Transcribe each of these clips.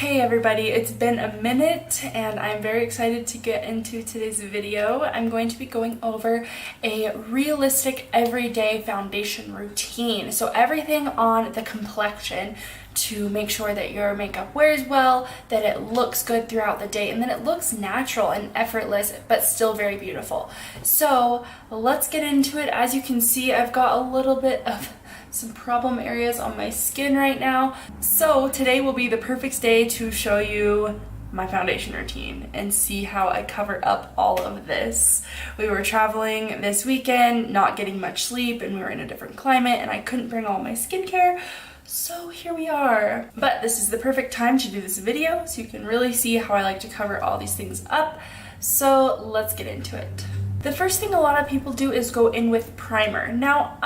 Hey everybody, it's been a minute and I'm very excited to get into today's video. I'm going to be going over a realistic everyday foundation routine. So everything on the complexion to make sure that your makeup wears well, that it looks good throughout the day, and then it looks natural and effortless but still very beautiful. So let's get into it. As you can see, I've got a little bit of some problem areas on my skin right now. So today will be the perfect day to show you my foundation routine and see how I cover up all of this. We were traveling this weekend, not getting much sleep, and we were in a different climate and I couldn't bring all my skincare. So here we are. But this is the perfect time to do this video so you can really see how I like to cover all these things up. So let's get into it. The first thing a lot of people do is go in with primer. Now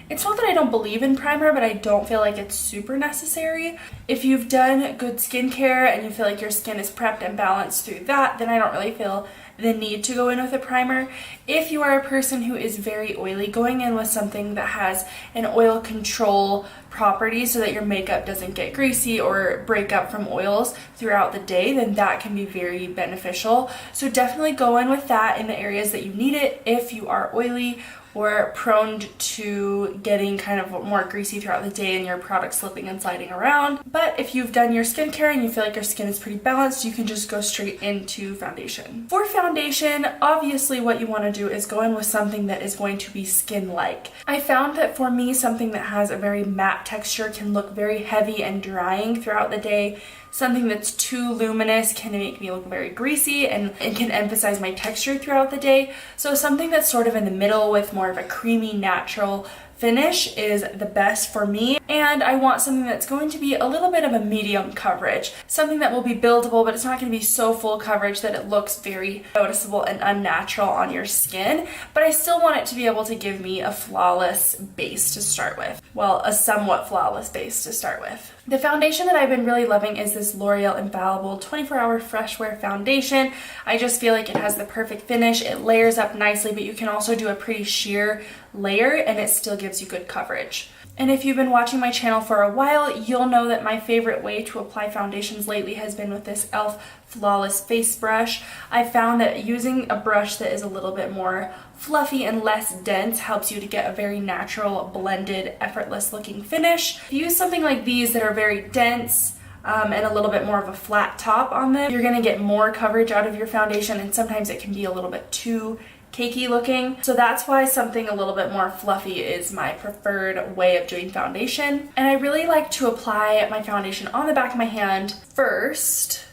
it's not that I don't believe in primer, but I don't feel like it's super necessary. If you've done good skincare and you feel like your skin is prepped and balanced through that, then I don't really feel the need to go in with a primer. If you are a person who is very oily, going in with something that has an oil control property so that your makeup doesn't get greasy or break up from oils throughout the day, then that can be very beneficial. So definitely go in with that in the areas that you need it if you are oily or prone to getting kind of more greasy throughout the day and your product slipping and sliding around. But if you've done your skincare and you feel like your skin is pretty balanced, you can just go straight into foundation. For foundation, obviously what you want to do is go in with something that is going to be skin-like. I found that for me, something that has a very matte texture can look very heavy and drying throughout the day. Something that's too luminous can make me look very greasy and it can emphasize my texture throughout the day. So something that's sort of in the middle with more of a creamy, natural finish is the best for me. And I want something that's going to be a little bit of a medium coverage. Something that will be buildable, but it's not going to be so full coverage that it looks very noticeable and unnatural on your skin. But I still want it to be able to give me a flawless base to start with. Well, a somewhat flawless base to start with. The foundation that I've been really loving is this L'Oreal Infallible 24-Hour Fresh Wear Foundation. I just feel like it has the perfect finish. It layers up nicely, but you can also do a pretty sheer layer and it still gives you good coverage. And if you've been watching my channel for a while, you'll know that my favorite way to apply foundations lately has been with this e.l.f. Flawless Face Brush. I found that using a brush that is a little bit more fluffy and less dense helps you to get a very natural, blended, effortless looking finish. If you use something like these that are very dense and a little bit more of a flat top on them, you're gonna get more coverage out of your foundation, and sometimes it can be a little bit too cakey looking. So that's why something a little bit more fluffy is my preferred way of doing foundation. And I really like to apply my foundation on the back of my hand first.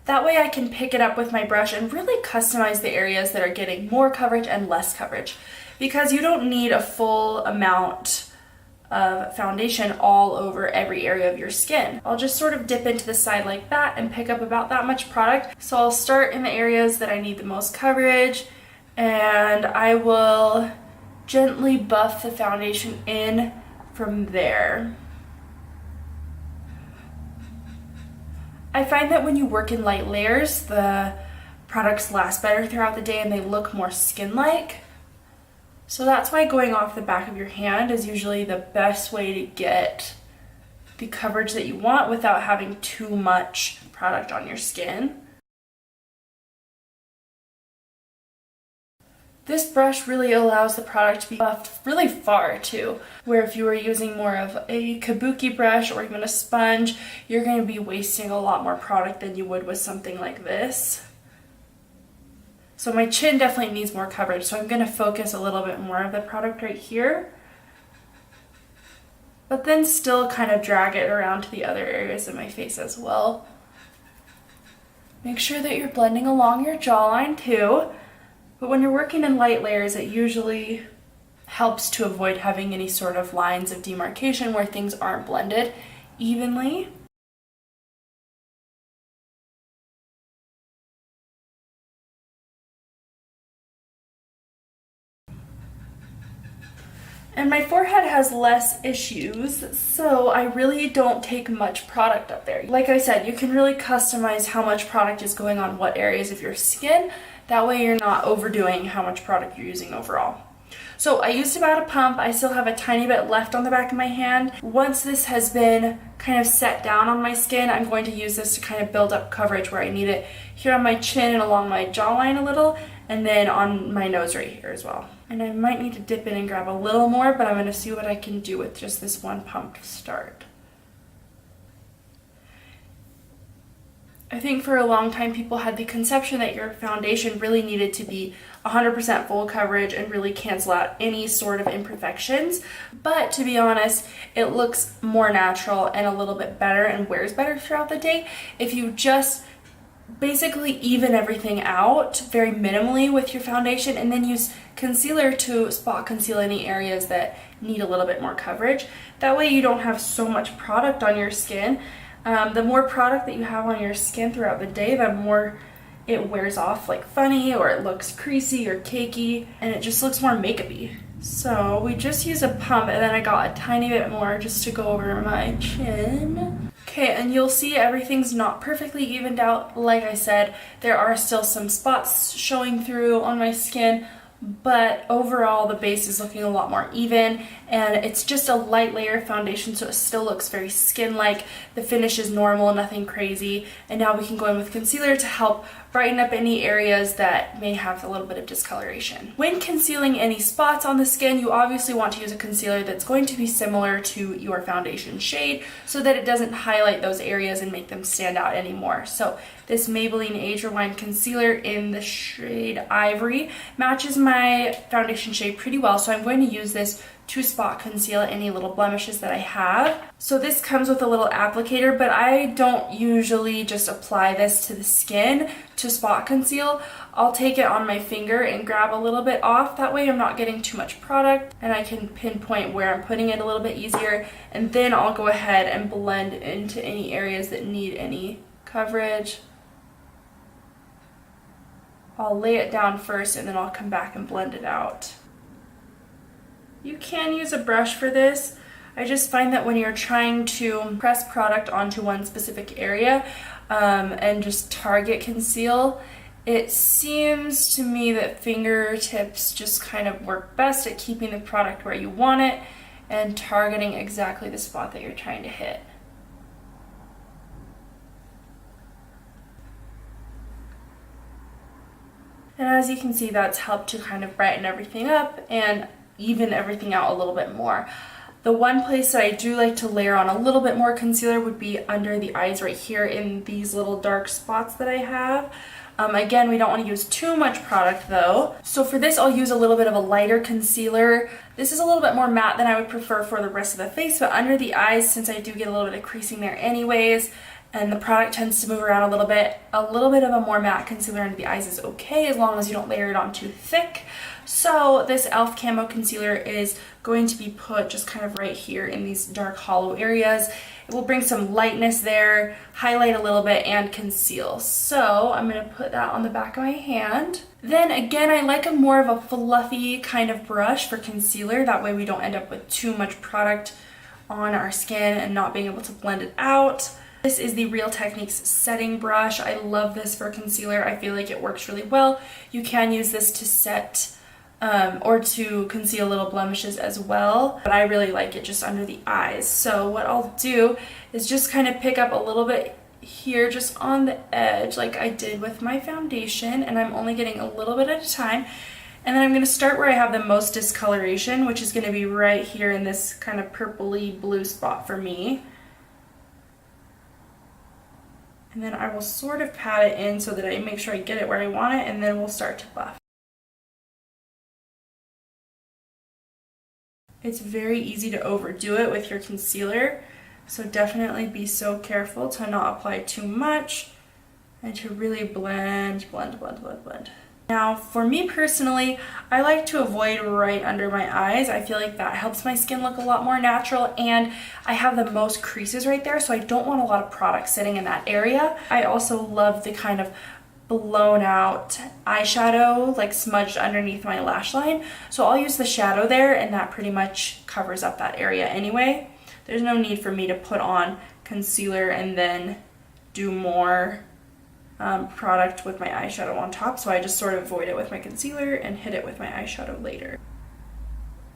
That way I can pick it up with my brush and really customize the areas that are getting more coverage and less coverage, because you don't need a full amount of foundation all over every area of your skin. I'll just sort of dip into the side like that and pick up about that much product. So I'll start in the areas that I need the most coverage, and I will gently buff the foundation in from there. I find that when you work in light layers, the products last better throughout the day and they look more skin-like. So that's why going off the back of your hand is usually the best way to get the coverage that you want without having too much product on your skin. This brush really allows the product to be buffed really far too, where if you were using more of a kabuki brush or even a sponge, you're going to be wasting a lot more product than you would with something like this. So my chin definitely needs more coverage, so I'm going to focus a little bit more of the product right here, but then still kind of drag it around to the other areas of my face as well. Make sure that you're blending along your jawline too. But when you're working in light layers, it usually helps to avoid having any sort of lines of demarcation where things aren't blended evenly. And my forehead has less issues, so I really don't take much product up there. Like I said, you can really customize how much product is going on what areas of your skin. That way you're not overdoing how much product you're using overall. So I used about a pump. I still have a tiny bit left on the back of my hand. Once this has been kind of set down on my skin, I'm going to use this to kind of build up coverage where I need it here on my chin and along my jawline a little, and then on my nose right here as well. And I might need to dip in and grab a little more, but I'm going to see what I can do with just this one pump to start. I think for a long time people had the conception that your foundation really needed to be 100% full coverage and really cancel out any sort of imperfections. But to be honest, it looks more natural and a little bit better and wears better throughout the day if you just basically even everything out very minimally with your foundation and then use concealer to spot conceal any areas that need a little bit more coverage. That way you don't have so much product on your skin. The more product that you have on your skin throughout the day, the more it wears off like funny, or it looks creasy or cakey, and it just looks more makeup-y. So we just use a pump, and then I got a tiny bit more just to go over my chin. Okay, and you'll see everything's not perfectly evened out. Like I said, there are still some spots showing through on my skin, but overall the base is looking a lot more even, and it's just a light layer foundation, so it still looks very skin-like. The finish is normal, nothing crazy, and now we can go in with concealer to help brighten up any areas that may have a little bit of discoloration. When concealing any spots on the skin, you obviously want to use a concealer that's going to be similar to your foundation shade so that it doesn't highlight those areas and make them stand out anymore. So this Maybelline Age Rewind Concealer in the shade Ivory matches my foundation shade pretty well, so I'm going to use this to spot conceal any little blemishes that I have. So this comes with a little applicator, but I don't usually just apply this to the skin to spot conceal. I'll take it on my finger and grab a little bit off. That way I'm not getting too much product and I can pinpoint where I'm putting it a little bit easier, and then I'll go ahead and blend into any areas that need any coverage. I'll lay it down first and then I'll come back and blend it out. You can use a brush for this. I just find that when you're trying to press product onto one specific area and just target conceal, it seems to me that fingertips just kind of work best at keeping the product where you want it and targeting exactly the spot that you're trying to hit. And as you can see, that's helped to kind of brighten everything up and even everything out a little bit more. The one place that I do like to layer on a little bit more concealer would be under the eyes right here in these little dark spots that I have. Again, we don't want to use too much product though. So for this, I'll use a little bit of a lighter concealer. This is a little bit more matte than I would prefer for the rest of the face, but under the eyes, since I do get a little bit of creasing there anyways, and the product tends to move around a little bit of a more matte concealer under the eyes is okay as long as you don't layer it on too thick. So this e.l.f. Camo Concealer is going to be put just kind of right here in these dark hollow areas. It will bring some lightness there, highlight a little bit, and conceal. So I'm going to put that on the back of my hand. Then again, I like a more of a fluffy kind of brush for concealer. That way we don't end up with too much product on our skin and not being able to blend it out. This is the Real Techniques setting brush. I love this for concealer. I feel like it works really well. You can use this to set or to conceal little blemishes as well, but I really like it just under the eyes. So what I'll do is just kind of pick up a little bit here just on the edge like I did with my foundation, and I'm only getting a little bit at a time. And then I'm going to start where I have the most discoloration, which is going to be right here in this kind of purpley blue spot for me. And then I will sort of pat it in so that I make sure I get it where I want it, and then we'll start to buff. It's very easy to overdo it with your concealer, so definitely be so careful to not apply too much and to really blend. Now, for me personally, I like to avoid right under my eyes. I feel like that helps my skin look a lot more natural, and I have the most creases right there, so I don't want a lot of product sitting in that area. I also love the kind of blown out eyeshadow like smudged underneath my lash line, so I'll use the shadow there, and that pretty much covers up that area anyway. There's no need for me to put on concealer and then do more product with my eyeshadow on top, so I just sort of avoid it with my concealer and hit it with my eyeshadow later.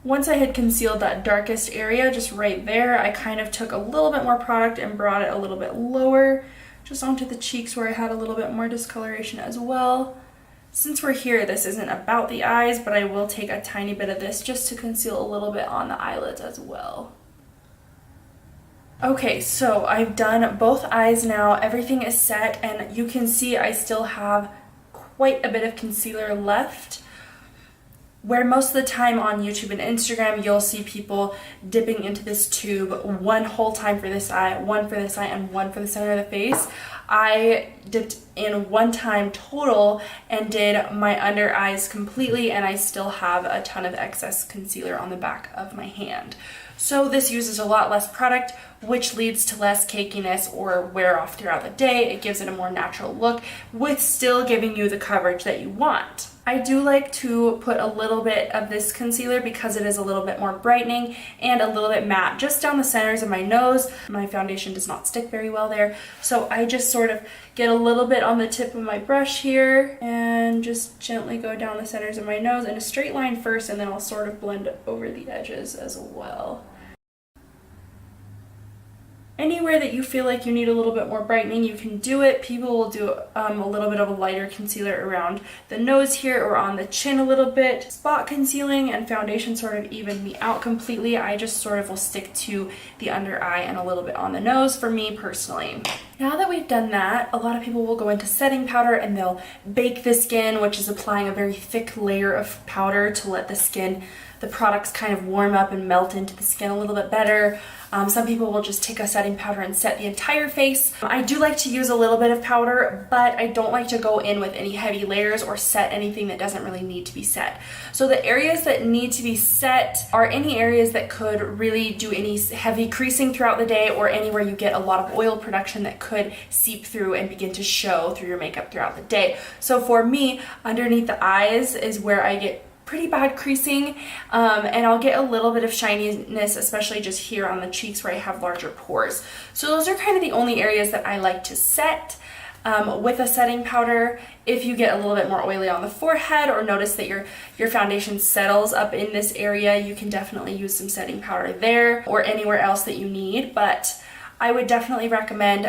Once I had concealed that darkest area, just right there, I kind of took a little bit more product and brought it a little bit lower, just onto the cheeks where I had a little bit more discoloration as well. Since we're here, this isn't about the eyes, but I will take a tiny bit of this just to conceal a little bit on the eyelids as well. Okay, so I've done both eyes now. Everything is set, and you can see I still have quite a bit of concealer left. Where most of the time on YouTube and Instagram, you'll see people dipping into this tube one whole time for this eye, one for this eye, and one for the center of the face. I dipped in one time total and did my under eyes completely, and I still have a ton of excess concealer on the back of my hand. So this uses a lot less product, which leads to less cakiness or wear off throughout the day. It gives it a more natural look with still giving you the coverage that you want. I do like to put a little bit of this concealer because it is a little bit more brightening and a little bit matte just down the centers of my nose. My foundation does not stick very well there, so I just sort of get a little bit on the tip of my brush here and just gently go down the centers of my nose in a straight line first, and then I'll sort of blend over the edges as well. Anywhere that you feel like you need a little bit more brightening, you can do it. People will do a little bit of a lighter concealer around the nose here or on the chin a little bit. Spot concealing and foundation sort of even me out completely. I just sort of will stick to the under eye and a little bit on the nose for me personally. Now that we've done that, a lot of people will go into setting powder and they'll bake the skin, which is applying a very thick layer of powder to let the products kind of warm up and melt into the skin a little bit better. Some people will just take a setting powder and set the entire face. I do like to use a little bit of powder, but I don't like to go in with any heavy layers or set anything that doesn't really need to be set. So the areas that need to be set are any areas that could really do any heavy creasing throughout the day, or anywhere you get a lot of oil production that could seep through and begin to show through your makeup throughout the day. So for me, underneath the eyes is where I get pretty bad creasing, and I'll get a little bit of shininess, especially just here on the cheeks where I have larger pores. So those are kind of the only areas that I like to set with a setting powder. If you get a little bit more oily on the forehead or notice that your foundation settles up in this area, you can definitely use some setting powder there or anywhere else that you need. But I would definitely recommend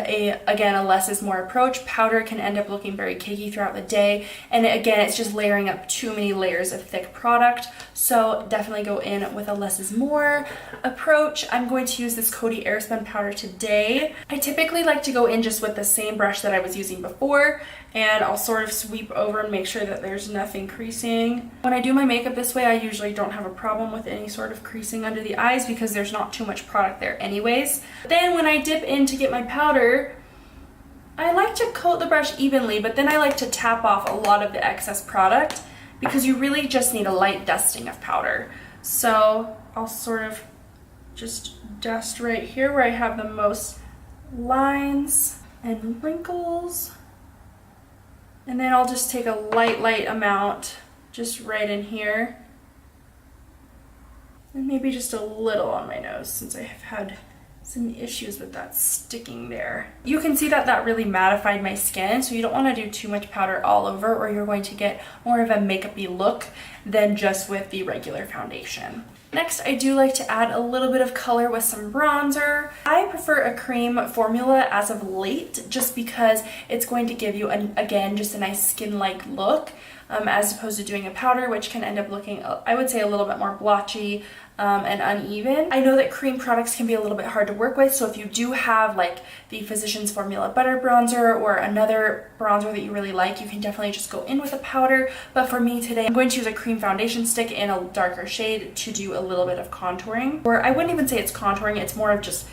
again, a less is more approach. Powder can end up looking very cakey throughout the day, and again, it's just layering up too many layers of thick product. So definitely go in with a less is more approach. I'm going to use this Coty Airspun powder today. I typically like to go in just with the same brush that I was using before, and I'll sort of sweep over and make sure that there's nothing creasing. When I do my makeup this way, I usually don't have a problem with any sort of creasing under the eyes because there's not too much product there anyways. Then when I dip in to get my powder, I like to coat the brush evenly, but then I like to tap off a lot of the excess product because you really just need a light dusting of powder. So I'll sort of just dust right here where I have the most lines and wrinkles. And then I'll just take a light amount just right in here. And maybe just a little on my nose since I have had some issues with that sticking there. You can see that that really mattified my skin, so you don't want to do too much powder all over or you're going to get more of a makeup-y look than just with the regular foundation. Next, I do like to add a little bit of color with some bronzer. I prefer a cream formula as of late just because it's going to give you, again, just a nice skin-like look as opposed to doing a powder, which can end up looking, I would say, a little bit more blotchy and uneven. I know that cream products can be a little bit hard to work with, so if you do have like the Physicians Formula Butter Bronzer or another bronzer that you really like, you can definitely just go in with a powder. But for me today, I'm going to use a cream foundation stick in a darker shade to do a little bit of contouring. Or I wouldn't even say it's contouring, it's more of just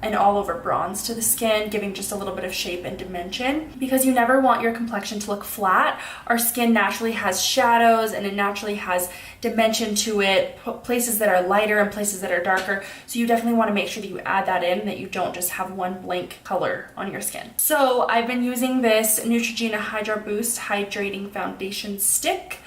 an all-over bronze to the skin, giving just a little bit of shape and dimension, because you never want your complexion to look flat. Our skin naturally has shadows and it naturally has dimension to it, places that are lighter and places that are darker, so you definitely want to make sure that you add that in, that you don't just have one blank color on your skin. So I've been using this Neutragena HydroBoost Hydrating Foundation Stick.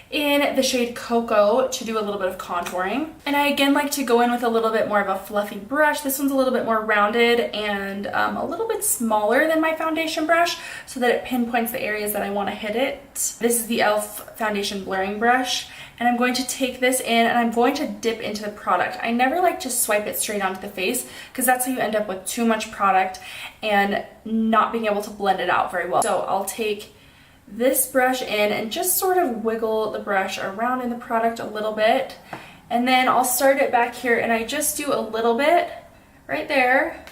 in the shade Cocoa to do a little bit of contouring. And I again like to go in with a little bit more of a fluffy brush. This one's a little bit more rounded and a little bit smaller than my foundation brush so that it pinpoints the areas that I want to hit it. This is the e.l.f. foundation blurring brush. And I'm going to take this in and I'm going to dip into the product. I never like to swipe it straight onto the face because that's how you end up with too much product and not being able to blend it out very well. So I'll take this brush in and just sort of wiggle the brush around in the product a little bit, and then I'll start it back here and I just do a little bit right there.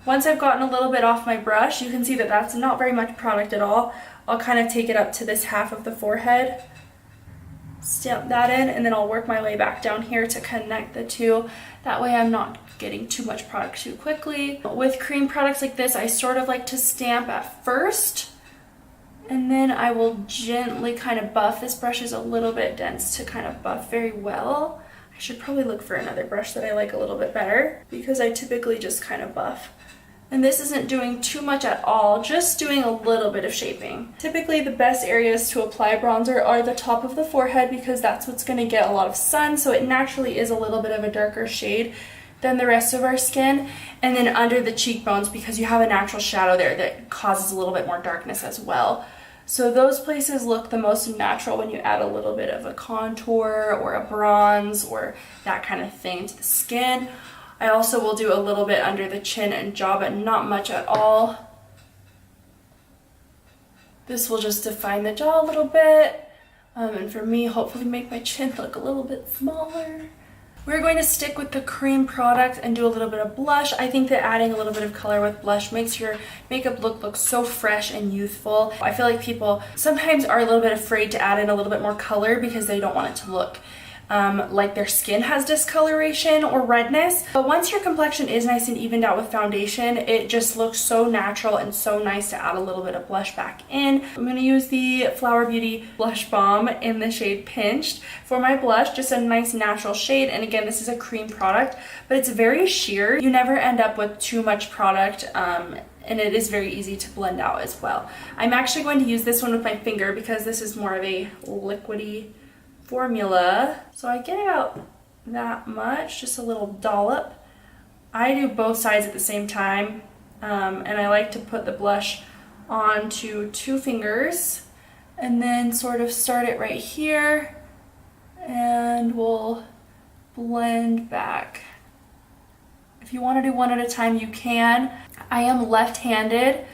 Once I've gotten a little bit off my brush, you can see that that's not very much product at all. I'll kind of take it up to this half of the forehead, stamp that in, and then I'll work my way back down here to connect the two. That way I'm not getting too much product too quickly. With cream products like this, I sort of like to stamp at first, and then I will gently kind of buff. This brush is a little bit dense to kind of buff very well. I should probably look for another brush that I like a little bit better because I typically just kind of buff. And this isn't doing too much at all, just doing a little bit of shaping. Typically the best areas to apply bronzer are the top of the forehead because that's what's going to get a lot of sun, so it naturally is a little bit of a darker shade than the rest of our skin. And then under the cheekbones because you have a natural shadow there that causes a little bit more darkness as well. So those places look the most natural when you add a little bit of a contour or a bronze or that kind of thing to the skin. I also will do a little bit under the chin and jaw, but not much at all. This will just define the jaw a little bit, and for me, hopefully make my chin look a little bit smaller. We're going to stick with the cream product and do a little bit of blush. I think that adding a little bit of color with blush makes your makeup look so fresh and youthful. I feel like people sometimes are a little bit afraid to add in a little bit more color because they don't want it to look like their skin has discoloration or redness. But once your complexion is nice and evened out with foundation, it just looks so natural and so nice to add a little bit of blush back in. I'm going to use the Flower Beauty Blush Balm in the shade Pinched for my blush, just a nice natural shade. And again, this is a cream product, but it's very sheer. You never end up with too much product, and it is very easy to blend out as well. I'm actually going to use this one with my finger because this is more of a liquidy formula. So I get out that much, just a little dollop. I do both sides at the same time, and I like to put the blush onto 2 fingers and then sort of start it right here, and we'll blend back. If you want to do one at a time, you can. I am left-handed,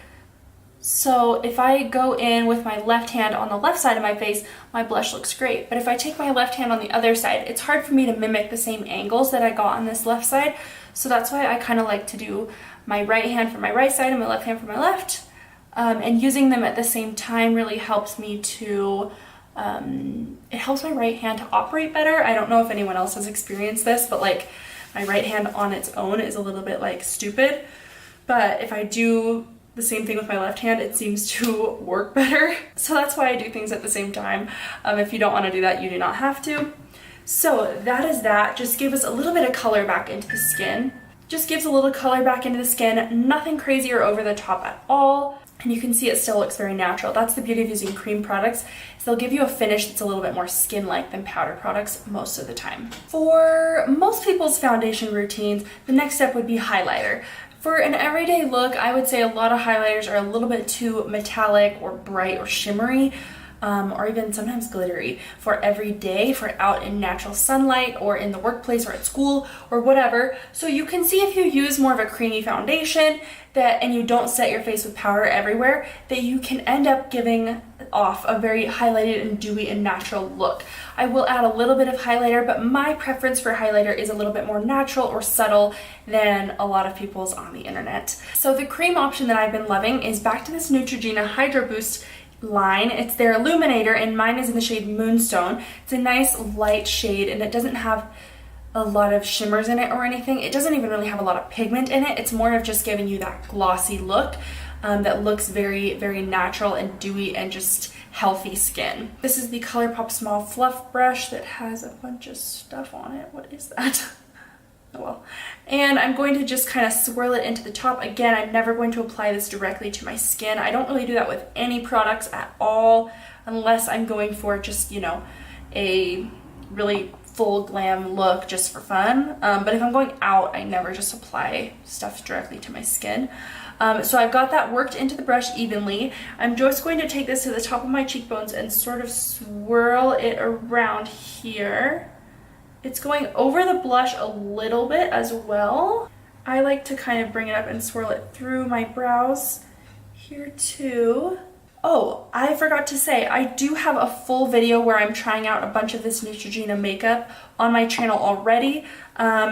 so if I go in with my left hand on the left side of my face, my blush looks great. But if I take my left hand on the other side, it's hard for me to mimic the same angles that I got on this left side. So that's why I kind of like to do my right hand for my right side and my left hand for my left. And using them at the same time really helps me to, it helps my right hand to operate better. I don't know if anyone else has experienced this, but like my right hand on its own is a little bit like stupid. But if I do the same thing with my left hand, it seems to work better. So that's why I do things at the same time. If you don't want to do that, you do not have to. So that is that. Just give us a little bit of color back into the skin. Just gives a little color back into the skin, nothing crazy or over the top at all. And you can see it still looks very natural. That's the beauty of using cream products, is they'll give you a finish that's a little bit more skin-like than powder products most of the time. For most people's foundation routines, the next step would be highlighter. For an everyday look, I would say a lot of highlighters are a little bit too metallic or bright or shimmery, or even sometimes glittery for every day, for out in natural sunlight or in the workplace or at school or whatever. So you can see if you use more of a creamy foundation and you don't set your face with powder everywhere, that you can end up giving off a very highlighted and dewy and natural look. I will add a little bit of highlighter, but my preference for highlighter is a little bit more natural or subtle than a lot of people's on the internet. So the cream option that I've been loving is back to this Neutragena HydroBoost line. It's their Illuminator, and mine is in the shade Moonstone. It's a nice light shade, and it doesn't have a lot of shimmers in it or anything. It doesn't even really have a lot of pigment in it. It's more of just giving you that glossy look that looks very, very natural and dewy and just healthy skin. This is the ColourPop Small Fluff Brush that has a bunch of stuff on it. What is that? Oh well. And I'm going to just kind of swirl it into the top. Again, I'm never going to apply this directly to my skin. I don't really do that with any products at all, unless I'm going for just, you know, a really full glam look just for fun. But if I'm going out, I never just apply stuff directly to my skin. So I've got that worked into the brush evenly. I'm just going to take this to the top of my cheekbones and sort of swirl it around here. It's going over the blush a little bit as well. I like to kind of bring it up and swirl it through my brows here too. Oh, I forgot to say, I do have a full video where I'm trying out a bunch of this Neutragena makeup on my channel already.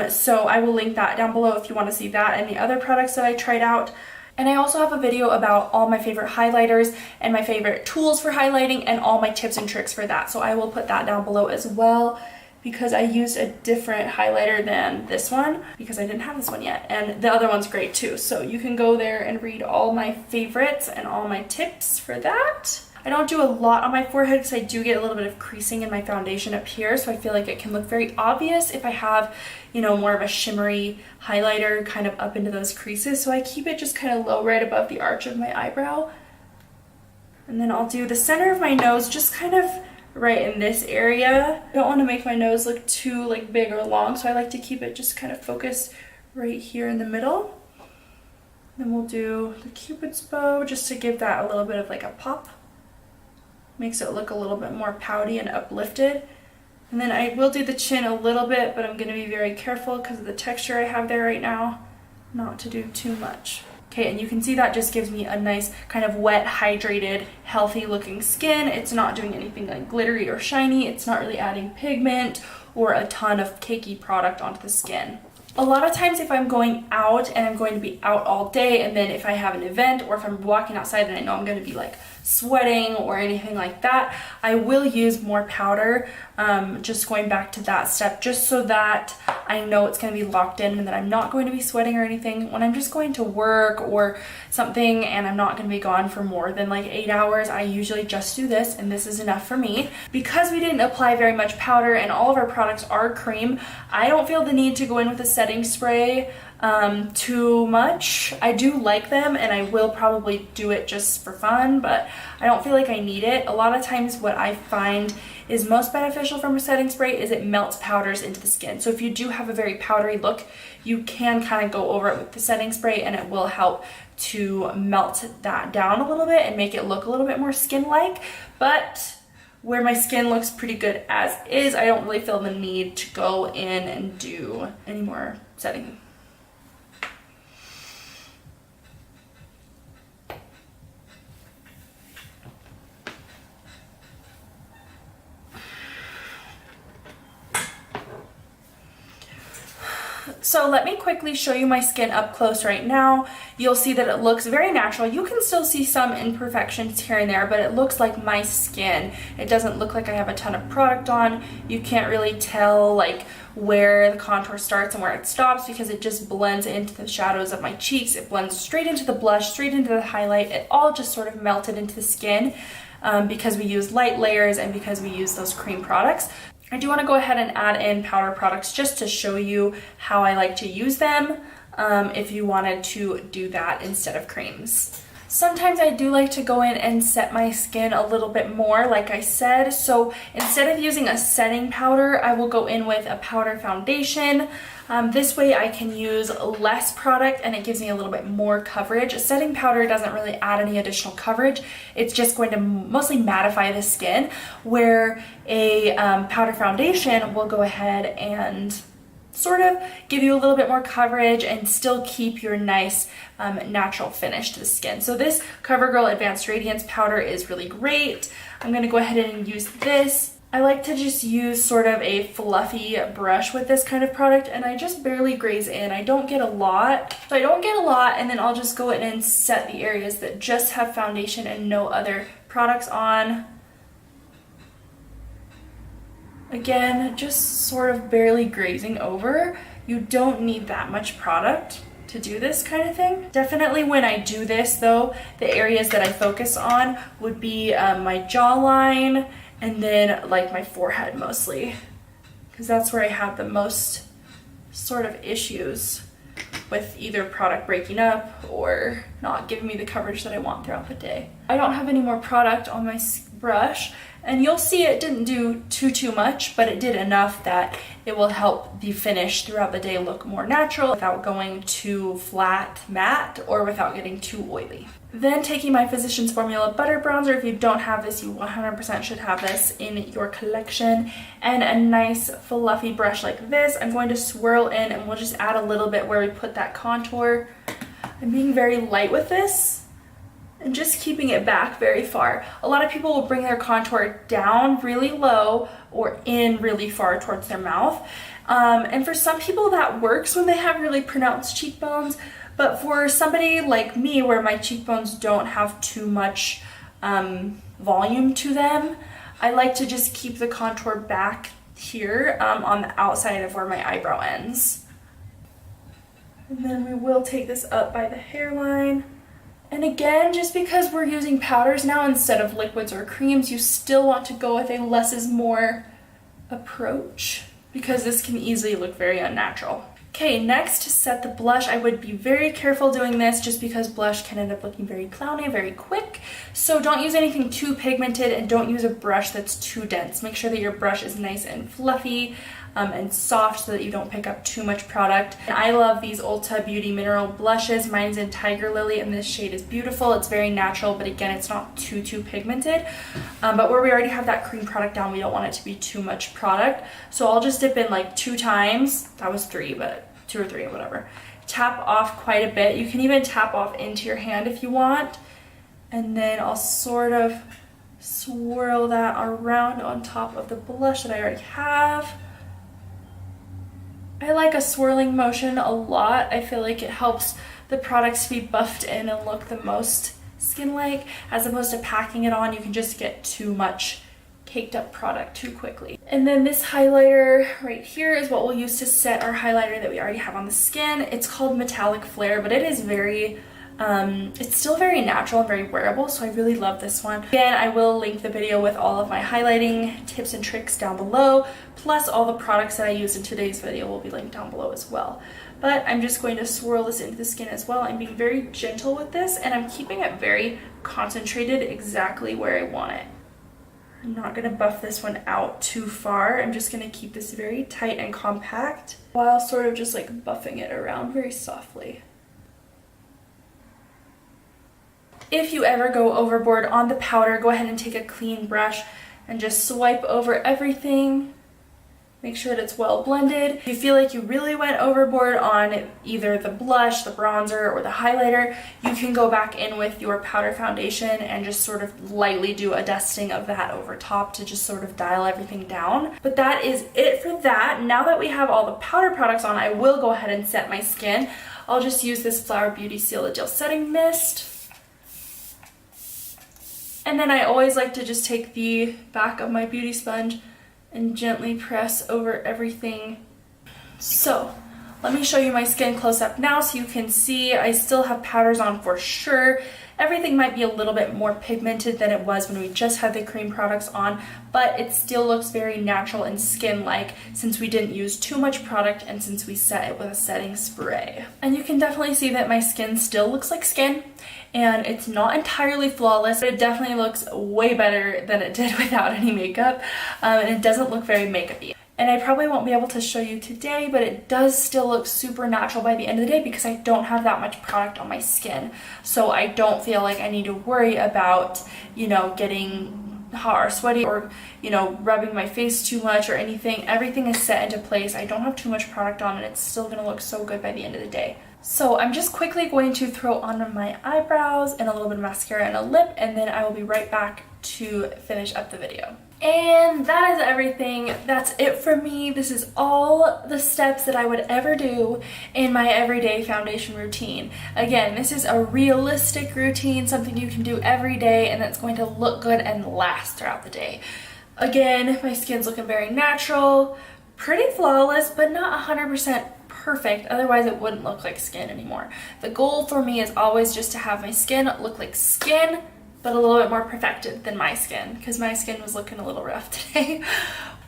So I will link that down below if you want to see that and the other products that I tried out. And I also have a video about all my favorite highlighters and my favorite tools for highlighting and all my tips and tricks for that. So I will put that down below as well, because I used a different highlighter than this one because I didn't have this one yet. And the other one's great too. So you can go there and read all my favorites and all my tips for that. I don't do a lot on my forehead because I do get a little bit of creasing in my foundation up here, so I feel like it can look very obvious if I have, you know, more of a shimmery highlighter kind of up into those creases. So I keep it just kind of low right above the arch of my eyebrow. And then I'll do the center of my nose just kind of right in this area. I don't want to make my nose look too like big or long, so I like to keep it just kind of focused right here in the middle. Then we'll do the Cupid's bow just to give that a little bit of like a pop. Makes it look a little bit more pouty and uplifted. And then I will do the chin a little bit, but I'm going to be very careful because of the texture I have there right now, not to do too much. Okay, and you can see that just gives me a nice kind of wet, hydrated, healthy looking skin. It's not doing anything like glittery or shiny. It's not really adding pigment or a ton of cakey product onto the skin. A lot of times if I'm going out and I'm going to be out all day, and then if I have an event or if I'm walking outside and I know I'm going to be like sweating or anything like that, I will use more powder, just going back to that step, just so that I know it's going to be locked in and that I'm not going to be sweating or anything. When I'm just going to work or something and I'm not going to be gone for more than like 8 hours, I usually just do this, and this is enough for me. Because we didn't apply very much powder and all of our products are cream, I don't feel the need to go in with a setting spray too much. I do like them and I will probably do it just for fun, but I don't feel like I need it. A lot of times what I find is most beneficial from a setting spray is it melts powders into the skin. So if you do have a very powdery look, you can kind of go over it with the setting spray and it will help to melt that down a little bit and make it look a little bit more skin-like. But where my skin looks pretty good as is, I don't really feel the need to go in and do any more setting. So let me quickly show you my skin up close right now. You'll see that it looks very natural. You can still see some imperfections here and there, but it looks like my skin. It doesn't look like I have a ton of product on. You can't really tell like where the contour starts and where it stops because it just blends into the shadows of my cheeks. It blends straight into the blush, straight into the highlight. It all just sort of melted into the skin because we use light layers and because we use those cream products. I do want to go ahead and add in powder products just to show you how I like to use them if you wanted to do that instead of creams. Sometimes I do like to go in and set my skin a little bit more, like I said. So instead of using a setting powder, I will go in with a powder foundation. This way I can use less product and it gives me a little bit more coverage. A setting powder doesn't really add any additional coverage. It's just going to mostly mattify the skin, where a powder foundation will go ahead and sort of give you a little bit more coverage and still keep your nice natural finish to the skin. So this CoverGirl Advanced Radiance powder is really great. I'm going to go ahead and use this. I like to just use sort of a fluffy brush with this kind of product, and I just barely graze in. I don't get a lot. So I don't get a lot, and then I'll just go in and set the areas that just have foundation and no other products on. Again, just sort of barely grazing over. You don't need that much product to do this kind of thing. Definitely when I do this though, the areas that I focus on would be my jawline and then like my forehead mostly, because that's where I have the most sort of issues with either product breaking up or not giving me the coverage that I want throughout the day. I don't have any more product on my brush, and you'll see it didn't do too much, but it did enough that it will help the finish throughout the day look more natural without going too flat matte or without getting too oily. Then taking my Physicians Formula Butter Bronzer, if you don't have this, you 100% should have this in your collection, and a nice fluffy brush like this, I'm going to swirl in, and we'll just add a little bit where we put that contour. I'm being very light with this and just keeping it back very far. A lot of people will bring their contour down really low or in really far towards their mouth. And for some people that works when they have really pronounced cheekbones, but for somebody like me where my cheekbones don't have too much volume to them, I like to just keep the contour back here on the outside of where my eyebrow ends. And then we will take this up by the hairline. And again, just because we're using powders now instead of liquids or creams, you still want to go with a less is more approach, because this can easily look very unnatural. Okay, next to set the blush, I would be very careful doing this just because blush can end up looking very clowny very quick. So don't use anything too pigmented and don't use a brush that's too dense. Make sure that your brush is nice and fluffy and soft so that you don't pick up too much product. And I love these Ulta Beauty Mineral blushes. Mine's in Tiger Lily and this shade is beautiful. It's very natural, but again, it's not too pigmented. But where we already have that cream product down, we don't want it to be too much product. So I'll just dip in like 2 times. That was 3, but 2 or 3, whatever. Tap off quite a bit. You can even tap off into your hand if you want. And then I'll sort of swirl that around on top of the blush that I already have. I like a swirling motion a lot. I feel like it helps the products to be buffed in and look the most skin-like, as opposed to packing it on. You can just get too much caked up product too quickly. And then this highlighter right here is what we'll use to set our highlighter that we already have on the skin. It's called Metallic Flare, but it is very it's still very natural and very wearable, so I really love this one. Again, I will link the video with all of my highlighting tips and tricks down below, plus all the products that I used in today's video will be linked down below as well. But I'm just going to swirl this into the skin as well. I'm being very gentle with this, and I'm keeping it very concentrated exactly where I want it. I'm not going to buff this one out too far. I'm just going to keep this very tight and compact while sort of just like buffing it around very softly. If you ever go overboard on the powder, go ahead and take a clean brush and just swipe over everything. Make sure that it's well blended. If you feel like you really went overboard on either the blush, the bronzer, or the highlighter, you can go back in with your powder foundation and just sort of lightly do a dusting of that over top to just sort of dial everything down. But that is it for that. Now that we have all the powder products on, I will go ahead and set my skin. I'll just use this Flower Beauty Seal the Gel Setting Mist. And then I always like to just take the back of my beauty sponge and gently press over everything. So let me show you my skin close up now so you can see I still have powders on for sure. Everything might be a little bit more pigmented than it was when we just had the cream products on, but it still looks very natural and skin-like since we didn't use too much product and since we set it with a setting spray. And you can definitely see that my skin still looks like skin, and it's not entirely flawless, but it definitely looks way better than it did without any makeup, and it doesn't look very makeup-y. And I probably won't be able to show you today, but it does still look super natural by the end of the day because I don't have that much product on my skin. So I don't feel like I need to worry about, you know, getting hot or sweaty or, you know, rubbing my face too much or anything. Everything is set into place. I don't have too much product on and it's still going to look so good by the end of the day. So I'm just quickly going to throw on my eyebrows and a little bit of mascara and a lip, and then I will be right back to finish up the video. And that is everything. That's it for me. This is all the steps that I would ever do in my everyday foundation routine. Again, this is a realistic routine, something you can do every day and that's going to look good and last throughout the day. Again, my skin's looking very natural, pretty flawless, but not 100% perfect, otherwise it wouldn't look like skin anymore. The goal for me is always just to have my skin look like skin, but a little bit more perfected than my skin, because my skin was looking a little rough today.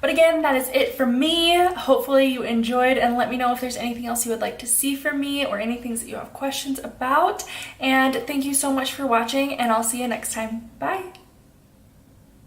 But again, that is it for me. Hopefully you enjoyed, and let me know if there's anything else you would like to see from me or any things that you have questions about. And thank you so much for watching, and I'll see you next time. Bye!